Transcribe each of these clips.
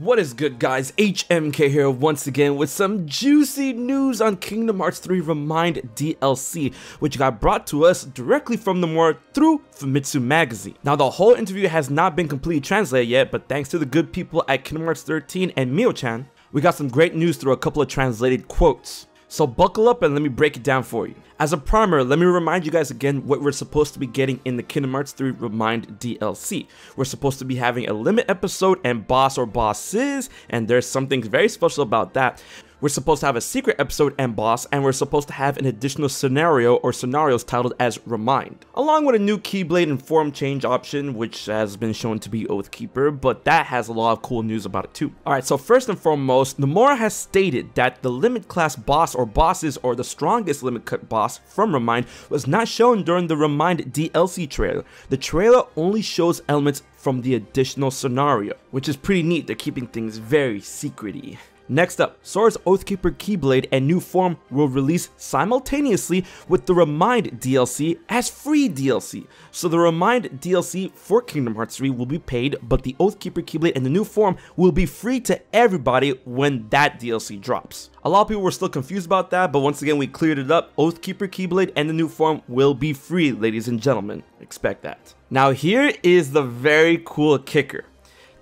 What is good, guys? HMK here once again with some juicy news on Kingdom Hearts 3 ReMind DLC, which got brought to us directly from Nomura through Famitsu magazine. Now, the whole interview has not been completely translated yet, but thanks to the good people at Kingdom Hearts 13 and Mio-chan, we got some great news through a couple of translated quotes. So buckle up and let me break it down for you. As a primer, let me remind you guys again what we're supposed to be getting in the Kingdom Hearts 3 ReMind DLC. We're supposed to be having a limit episode and boss or bosses, and there's something very special about that. We're supposed to have a secret episode and boss, and we're supposed to have an additional scenario or scenarios titled as ReMind, along with a new Keyblade and form change option, which has been shown to be Oathkeeper, but that has a lot of cool news about it too. Alright, so first and foremost, Nomura has stated that the limit class boss or bosses or the strongest limit cut boss from ReMind was not shown during the ReMind DLC trailer. The trailer only shows elements from the additional scenario, which is pretty neat. They're keeping things very secret-y. Next up, Sora's Oathkeeper Keyblade and new form will release simultaneously with the ReMind DLC as free DLC. So the ReMind DLC for Kingdom Hearts 3 will be paid, but the Oathkeeper Keyblade and the new form will be free to everybody when that DLC drops. A lot of people were still confused about that, but once again we cleared it up. Oathkeeper Keyblade and the new form will be free, ladies and gentlemen. Expect that. Now here is the very cool kicker.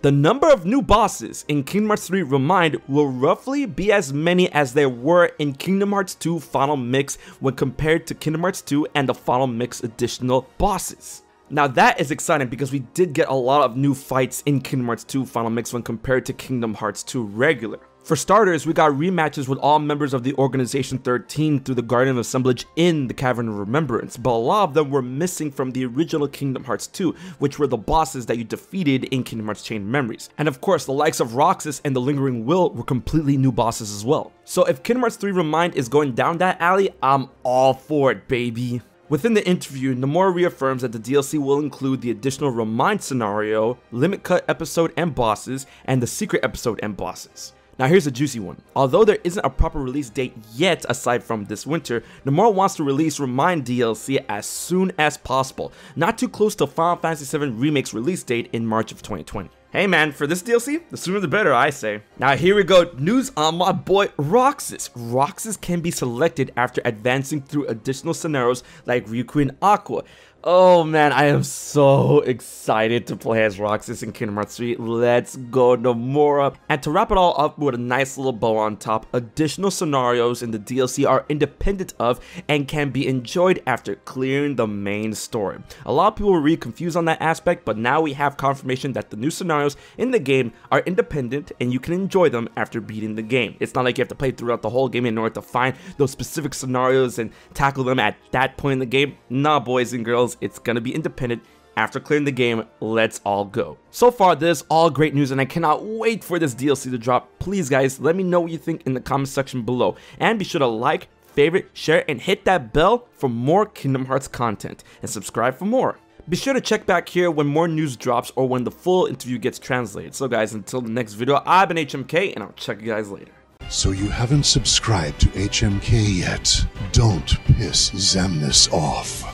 The number of new bosses in Kingdom Hearts 3 ReMind will roughly be as many as there were in Kingdom Hearts 2 Final Mix when compared to Kingdom Hearts 2 and the Final Mix additional bosses. Now that is exciting because we did get a lot of new fights in Kingdom Hearts 2 Final Mix when compared to Kingdom Hearts 2 regular. For starters, we got rematches with all members of the Organization 13 through the Guardian of Assemblage in the Cavern of Remembrance, but a lot of them were missing from the original Kingdom Hearts 2, which were the bosses that you defeated in Kingdom Hearts Chain Memories. And of course, the likes of Roxas and the Lingering Will were completely new bosses as well. So if Kingdom Hearts 3 ReMind is going down that alley, I'm all for it, baby. Within the interview, Nomura reaffirms that the DLC will include the additional ReMind scenario, limit cut episode and bosses, and the secret episode and bosses. Now here's a juicy one. Although there isn't a proper release date yet aside from this winter, Nomura wants to release ReMind DLC as soon as possible, not too close to Final Fantasy VII Remake's release date in March of 2020. Hey man, for this DLC, the sooner the better, I say. Now here we go, news on my boy Roxas. Roxas can be selected after advancing through additional scenarios like Riku and Aqua. Oh man, I am so excited to play as Roxas in Kingdom Hearts 3. Let's go, Nomura. And to wrap it all up with a nice little bow on top, additional scenarios in the DLC are independent of and can be enjoyed after clearing the main story. A lot of people were really confused on that aspect, but now we have confirmation that the new scenarios in the game are independent and you can enjoy them after beating the game. It's not like you have to play throughout the whole game in order to find those specific scenarios and tackle them at that point in the game. Nah, boys and girls. It's gonna be independent after clearing the game. Let's all go. So far, this is all great news and I cannot wait for this DLC to drop. Please guys, let me know what you think in the comment section below. And be sure to like, favorite, share, and hit that bell for more Kingdom Hearts content. And subscribe for more. Be sure to check back here when more news drops or when the full interview gets translated. So guys, until the next video, I've been HMK and I'll check you guys later. So you haven't subscribed to HMK yet? Don't piss Xemnas off.